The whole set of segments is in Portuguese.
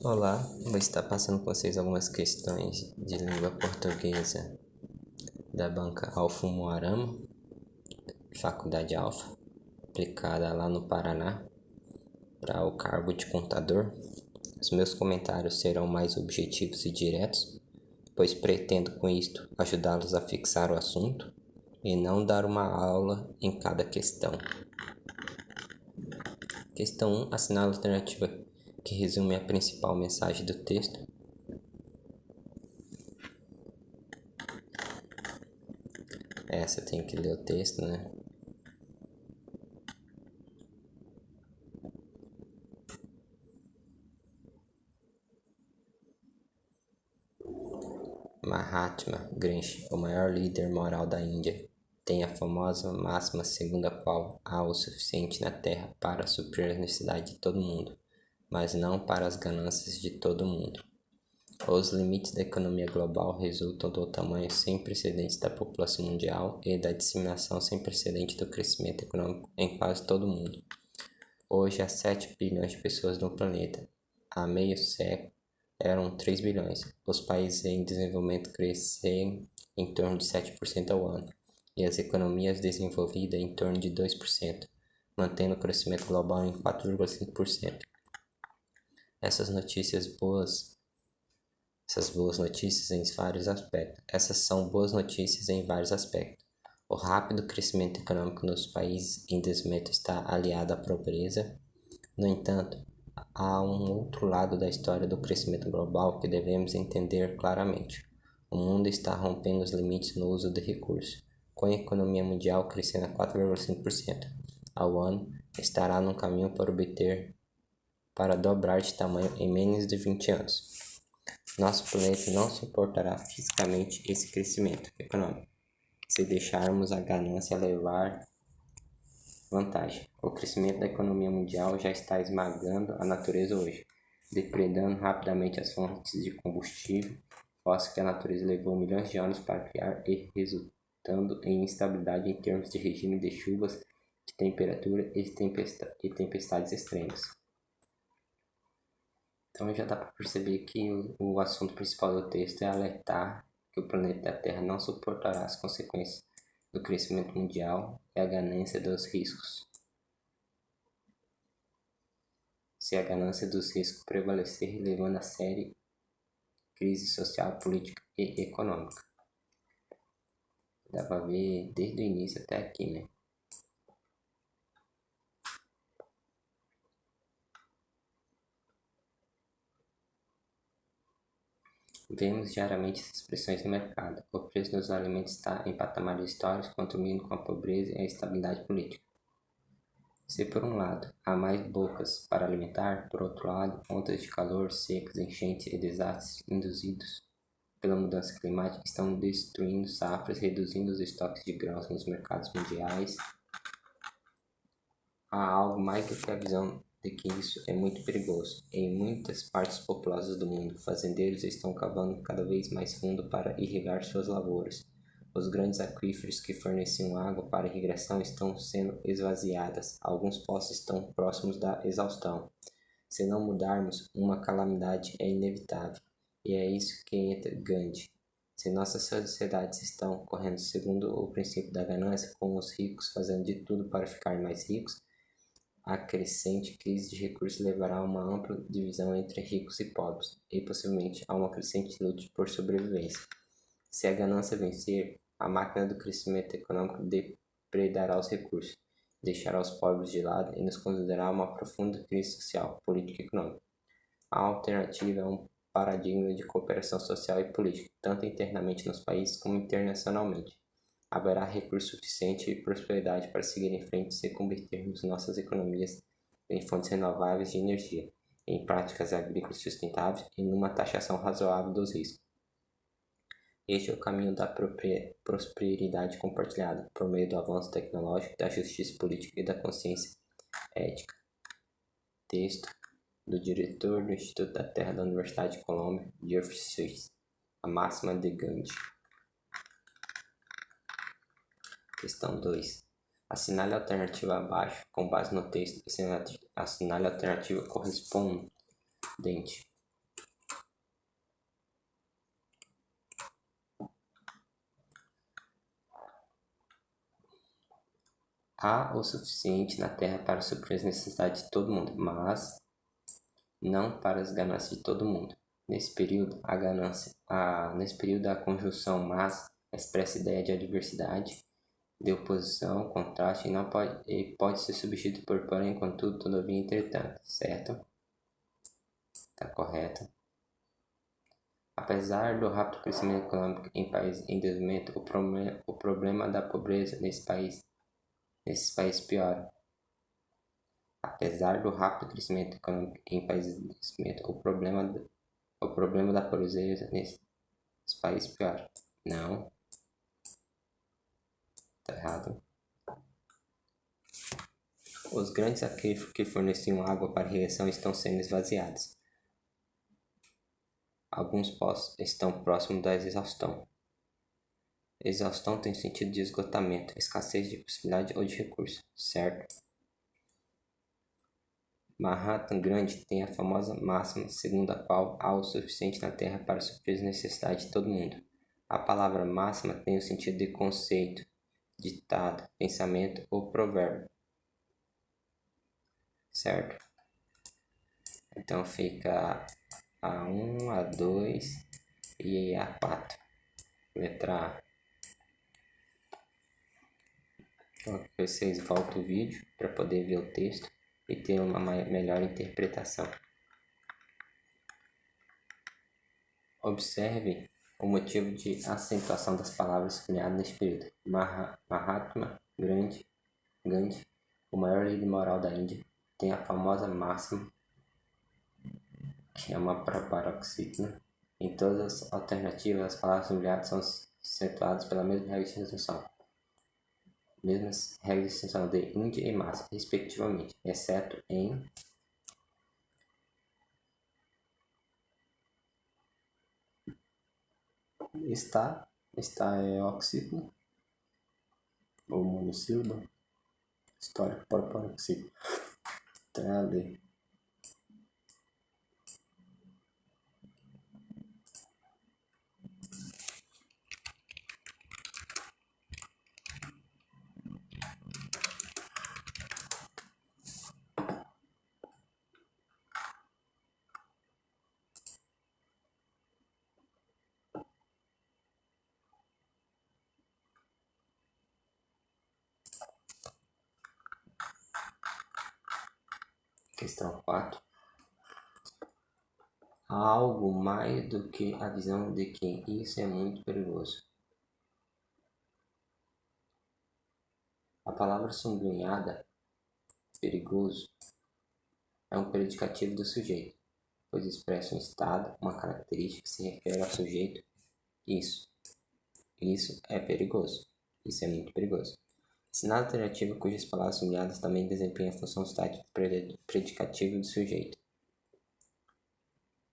Olá, vou estar passando com vocês algumas questões de língua portuguesa da banca Alfa Umuarama, Faculdade Alfa, aplicada lá no Paraná, para o cargo de contador. Os meus comentários serão mais objetivos e diretos, pois pretendo com isto ajudá-los a fixar o assunto e não dar uma aula em cada questão. Questão 1. Assinale a alternativa que resume a principal mensagem do texto. Essa tem que ler o texto, né? Mahatma Gandhi, o maior líder moral da Índia, tem a famosa máxima segundo a qual há o suficiente na terra para suprir as necessidades de todo mundo, mas não para as ganâncias de todo mundo. Os limites da economia global resultam do tamanho sem precedentes da população mundial e da disseminação sem precedente do crescimento econômico em quase todo o mundo. Hoje há 7 bilhões de pessoas no planeta. Há meio século eram 3 bilhões. Os países em desenvolvimento crescem em torno de 7% ao ano, e as economias desenvolvidas em torno de 2%, mantendo o crescimento global em 4,5%. Essas boas notícias em vários aspectos. Essas são boas notícias em vários aspectos. O rápido crescimento econômico nos países em desenvolvimento está aliado à pobreza. No entanto, há um outro lado da história do crescimento global que devemos entender claramente. O mundo está rompendo os limites no uso de recursos. Com a economia mundial crescendo a 4,5% ao ano, estará no caminho para dobrar de tamanho em menos de 20 anos. Nosso planeta não suportará fisicamente esse crescimento econômico se deixarmos a ganância levar vantagem. O crescimento da economia mundial já está esmagando a natureza hoje, depredando rapidamente as fontes de combustível fóssil que a natureza levou milhões de anos para criar e resultando em instabilidade em termos de regime de chuvas, de temperatura e tempestades extremas. Então já dá para perceber que o assunto principal do texto é alertar que o planeta Terra não suportará as consequências do crescimento mundial e a ganância dos riscos. Se a ganância dos riscos prevalecer, levando a sério crise social, política e econômica. Dá para ver desde o início até aqui, né? Vemos diariamente essas pressões no mercado. O preço dos alimentos está em patamares históricos, contribuindo com a pobreza e a instabilidade política. Se por um lado há mais bocas para alimentar, por outro lado, ondas de calor, secas, enchentes e desastres induzidos pela mudança climática estão destruindo safras, reduzindo os estoques de grãos nos mercados mundiais. Há algo mais do que a visão de que isso é muito perigoso. Em muitas partes populosas do mundo, fazendeiros estão cavando cada vez mais fundo para irrigar suas lavouras. Os grandes aquíferos que forneciam água para irrigação estão sendo esvaziados. Alguns poços estão próximos da exaustão. Se não mudarmos, uma calamidade é inevitável. E é isso que entra Gandhi. Se nossas sociedades estão correndo segundo o princípio da ganância, com os ricos fazendo de tudo para ficar mais ricos, a crescente crise de recursos levará a uma ampla divisão entre ricos e pobres, e possivelmente a uma crescente luta por sobrevivência. Se a ganância vencer, a máquina do crescimento econômico depredará os recursos, deixará os pobres de lado e nos conduzirá a uma profunda crise social, política e econômica. A alternativa é um paradigma de cooperação social e política, tanto internamente nos países como internacionalmente. Haverá recurso suficiente e prosperidade para seguir em frente se convertermos nossas economias em fontes renováveis de energia, em práticas agrícolas sustentáveis e numa taxação razoável dos riscos. Este é o caminho da prosperidade compartilhada, por meio do avanço tecnológico, da justiça política e da consciência ética. Texto do diretor do Instituto da Terra da Universidade de Colômbia, Jeffrey Sachs. A máxima de Gandhi. Questão 2. Assinale a alternativa abaixo, com base no texto, assinale a alternativa correspondente. Há o suficiente na terra para suprir as necessidades de todo mundo, mas não para as ganâncias de todo mundo. Nesse período, a conjunção mas expressa a ideia de adversidade, de oposição, contraste e pode ser substituído por porém, contudo, todavia, entretanto, certo? Tá correto. Apesar do rápido crescimento econômico em países em desenvolvimento, o problema da pobreza nesses países piora. Apesar do rápido crescimento econômico em países em desenvolvimento, o problema da pobreza nesses países piora. Não, tá errado. Os grandes aquíferos que forneciam água para irrigação estão sendo esvaziados. Alguns poços estão próximos da exaustão. Exaustão tem sentido de esgotamento, escassez de possibilidade ou de recurso, certo? Manhattan Grande tem a famosa máxima segundo a qual há o suficiente na Terra para suprir as necessidades de todo mundo. A palavra máxima tem o sentido de conceito, ditado, pensamento ou provérbio, certo? Então fica A1, A2 e A4. Letra A. Então vocês voltam o vídeo para poder ver o texto e ter uma melhor interpretação. Observe o motivo de acentuação das palavras cunhadas neste período. Mahatma Gandhi, o maior líder moral da Índia, tem a famosa máxima, que é uma paroxítona. Em todas as alternativas, as palavras humilhadas são acentuadas pela mesma regra de acentuação. Mesmas regras de acentuação de Índia e massa, respectivamente, exceto em está é oxítono ou monossílabo, histórico para paroxítona. Trale. Questão 4. Há algo mais do que a visão de que isso é muito perigoso. A palavra sublinhada, perigoso, é um predicativo do sujeito, pois expressa um estado, uma característica que se refere ao sujeito. Isso é perigoso. Isso é muito perigoso. Sinal alternativo cujas palavras sublinhadas também desempenham a função estática predicativa do sujeito.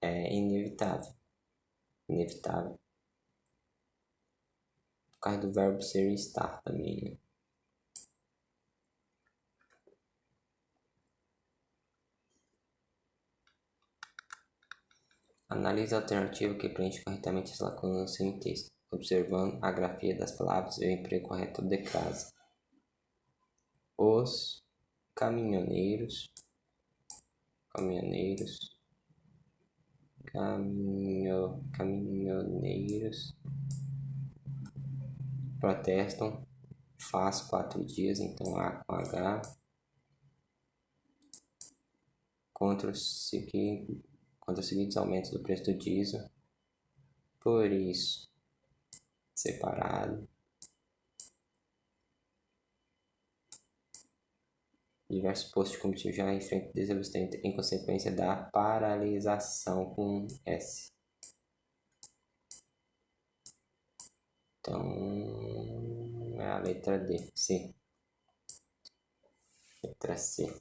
É inevitável. Inevitável. Por causa do verbo ser e estar também, né? Analise a alternativa que preenche corretamente as lacunas do semi-texto, observando a grafia das palavras e o emprego correto de crase. Os caminhoneiros protestam faz 4 dias, então A com H, contra os seguintes aumentos do preço do diesel. Por isso, separado, diversos postos de combustível já enfrentam desabastecimento em consequência da paralisação com S. Então, é a letra D. C. Letra C.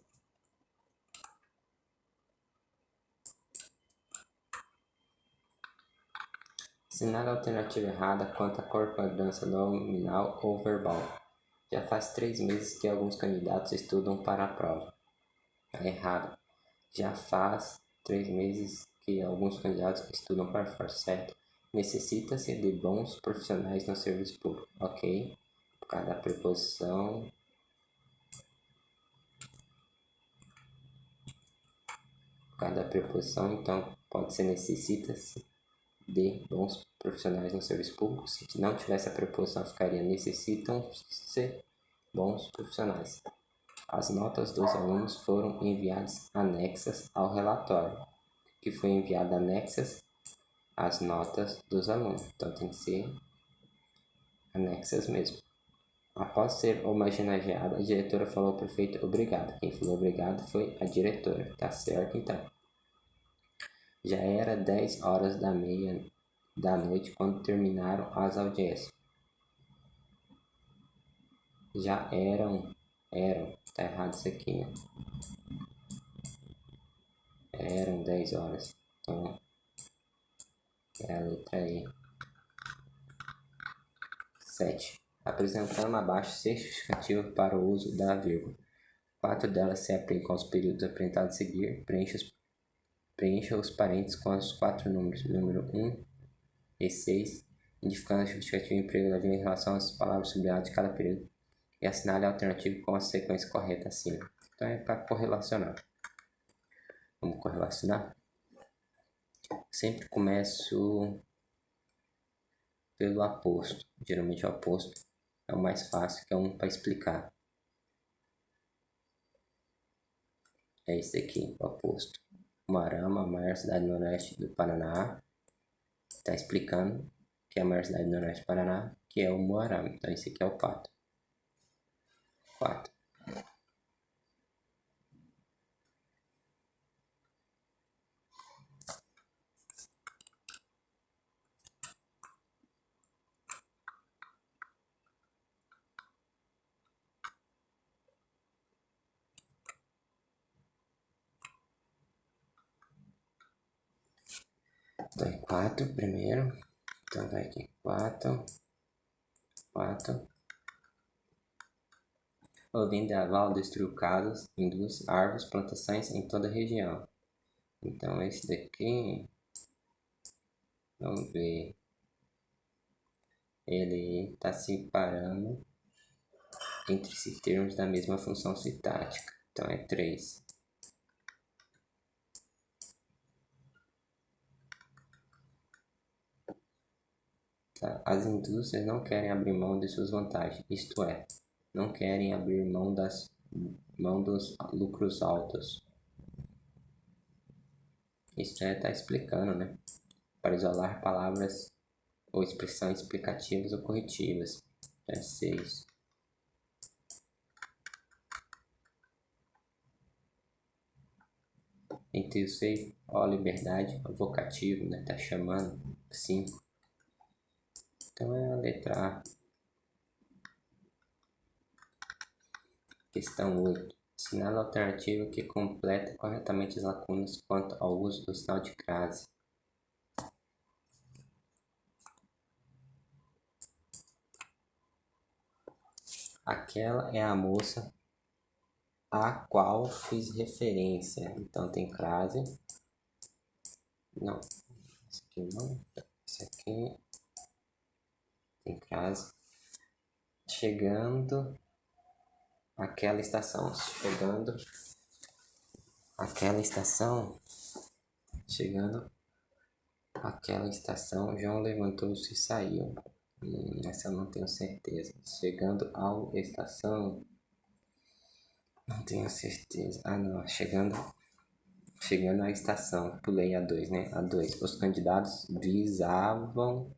Assinale a alternativa errada quanto à concordância nominal ou verbal. Já faz 3 meses que alguns candidatos estudam para a prova. Tá errado. Já faz 3 meses que alguns candidatos estudam para a prova, certo? Necessita-se de bons profissionais no serviço público, ok? Por causa da preposição causa da preposição, então pode ser necessita-se de bons profissionais no serviço público. Se não tivesse a preposição, ficaria necessitam-se bons profissionais. As notas dos alunos foram enviadas anexas ao relatório, que foi enviado anexas às notas dos alunos. Então tem que ser anexas mesmo. Após ser homenageada, a diretora falou ao prefeito obrigado. Quem falou obrigado foi a diretora. Tá certo, então. Já era 10 horas da meia da noite quando terminaram as audiências. Já eram, tá errado isso aqui, né? Eram 10 horas. Então, é a letra E. 7. Apresentando abaixo 6 justificativas para o uso da vírgula. 4 delas se aplicam aos períodos apresentados a seguir. Preencha os parênteses com os 4 números, número 1 e 6, indicando a justificativa de emprego da vírgula em relação às palavras sublinhadas de cada período, e assinale a alternativa com a sequência correta acima. Então é para correlacionar. Vamos correlacionar? Sempre começo pelo aposto. Geralmente o aposto é o mais fácil, que é um para explicar. É esse aqui, o aposto. Umuarama, a maior cidade do noroeste do Paraná. Está explicando que é a maior cidade do noroeste do Paraná, que é o Umuarama. Então esse aqui é o pato. 4. Então é 4 primeiro. Então vai aqui. 4. O vendaval destruiu casas, indústrias, árvores, plantações em toda a região. Então esse daqui, vamos ver, ele está se parando entre si termos da mesma função sintática. Então é 3. Tá? As indústrias não querem abrir mão de suas vantagens, isto é, não querem abrir mão dos lucros altos. Isso está explicando, né? Para isolar palavras ou expressões explicativas ou corretivas. É 6. Entre o sei, ó, liberdade, vocativo, né? Tá chamando. 5. Então é a letra A. Questão 8. Sinala a alternativa que completa corretamente as lacunas quanto ao uso do sinal de crase. Aquela é a moça a qual fiz referência. Então tem crase. Não. Esse aqui não. Esse aqui tem crase. Chegando aquela estação. Chegando aquela estação, João levantou-se e saiu. Essa eu não tenho certeza. Chegando ao estação, não tenho certeza. Ah, não. Chegando à estação. Pulei a 2, né? A 2. Os candidatos visavam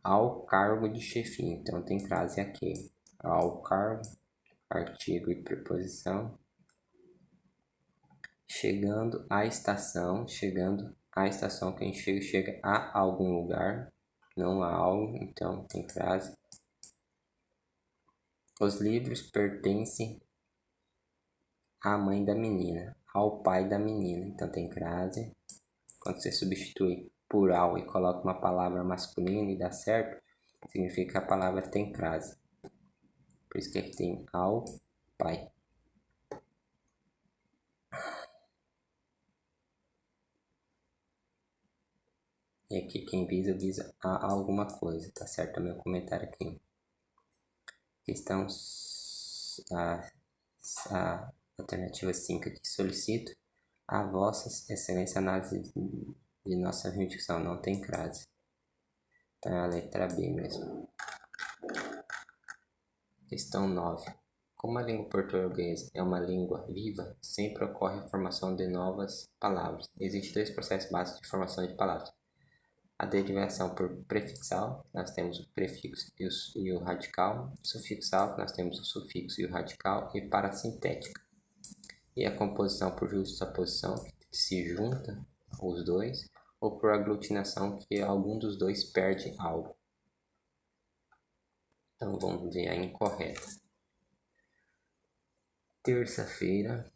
ao cargo de chefia. Então tem frase aqui. Ao cargo, artigo e preposição. Chegando à estação. Quem chega a algum lugar, não a algo. Então tem frase. Os livros pertencem à mãe da menina, ao pai da menina. Então tem crase. Quando você substitui por ao e coloca uma palavra masculina e dá certo, significa que a palavra tem crase. Por isso que aqui tem ao pai. E aqui quem visa a alguma coisa, tá certo? É meu comentário aqui. Questão a alternativa 5 aqui. Solicito A Vossa Excelência, análise de nossa jurisdição não tem crase. Então é a letra B mesmo. Questão 9. Como a língua portuguesa é uma língua viva, sempre ocorre a formação de novas palavras. Existem dois processos básicos de formação de palavras. A derivação por prefixal, nós temos o prefixo e o radical. Sufixal, nós temos o sufixo e o radical. E parassintética. E a composição por justaposição, que se junta os dois, ou por aglutinação, que algum dos dois perde algo. Então vamos ver a incorreta. Terça-feira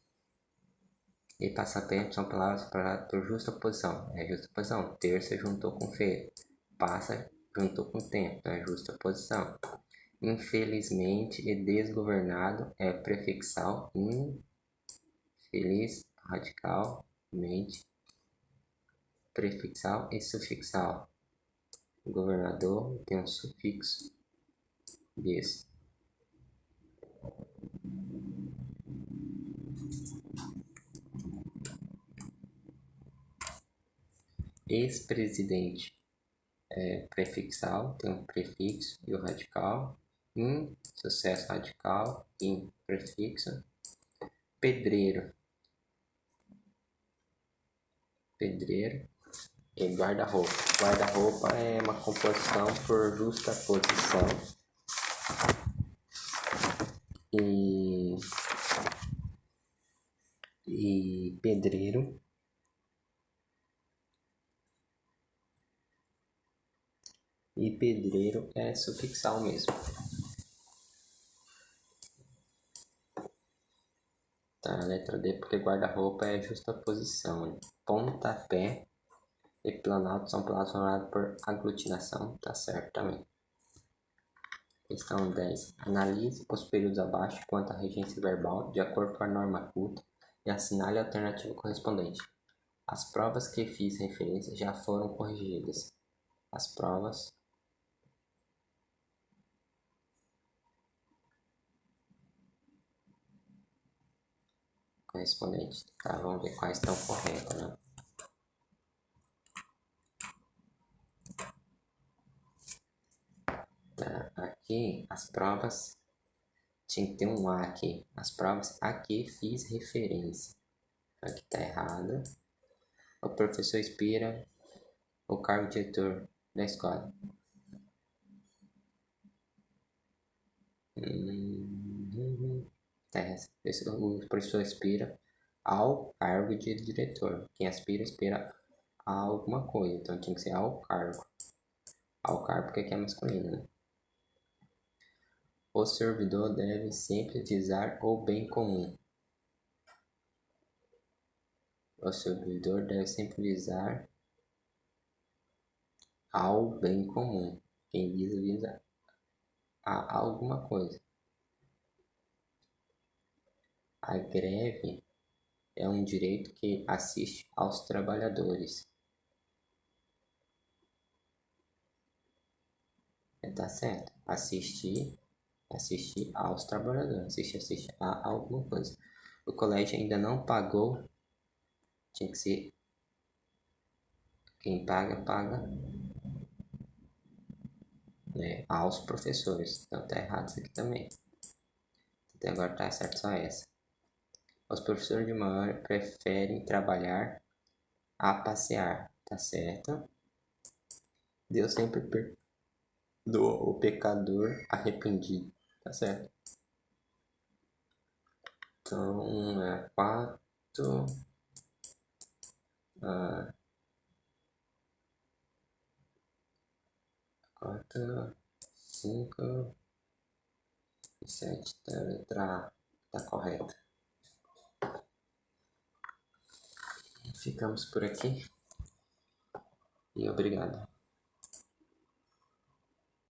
e passatempo são palavras separadas por justaposição. É justaposição. Terça juntou com feira. Passa juntou com tempo. Então é justaposição. Infelizmente e desgovernado é prefixal. Infeliz, radicalmente. Prefixal e sufixal. Governador tem um sufixo des. Ex-presidente é prefixal, tem um prefixo e o radical. Sucesso radical, prefixo. Pedreiro e guarda-roupa. Guarda-roupa é uma composição por justaposição. E pedreiro é sufixal mesmo. Tá, a letra D, porque guarda-roupa é justaposição. Pontapé e planalto são palavras formadas por aglutinação, tá certo também. Questão 10. Analise os períodos abaixo quanto à regência verbal, de acordo com a norma culta, e assinale a alternativa correspondente. As provas que fiz referência já foram corrigidas. As provas correspondentes. Tá, vamos ver quais estão corretas, né? Tá, aqui as provas tinha que ter um A aqui. As provas a que fiz referência. Aqui tá errado. O professor Espira o cargo de diretor da escola. O professor aspira ao cargo de diretor. Quem aspira a alguma coisa. Então tinha que ser ao cargo. Ao cargo porque aqui é masculino, né? O servidor deve sempre visar o bem comum. O servidor deve sempre visar ao bem comum. Quem visa a alguma coisa. A greve é um direito que assiste aos trabalhadores. Tá certo? Assistir aos trabalhadores. Assistir a alguma coisa. O colégio ainda não pagou. Tinha que ser quem paga, né, aos professores. Então tá errado isso aqui também. Até agora tá certo só essa. Os professores de maior preferem trabalhar a passear. Tá certo? Deus sempre perdoa o pecador arrependido. Tá certo? Então é 4. 4, 5 e 7. A letra A tá correta. Ficamos por aqui e obrigado.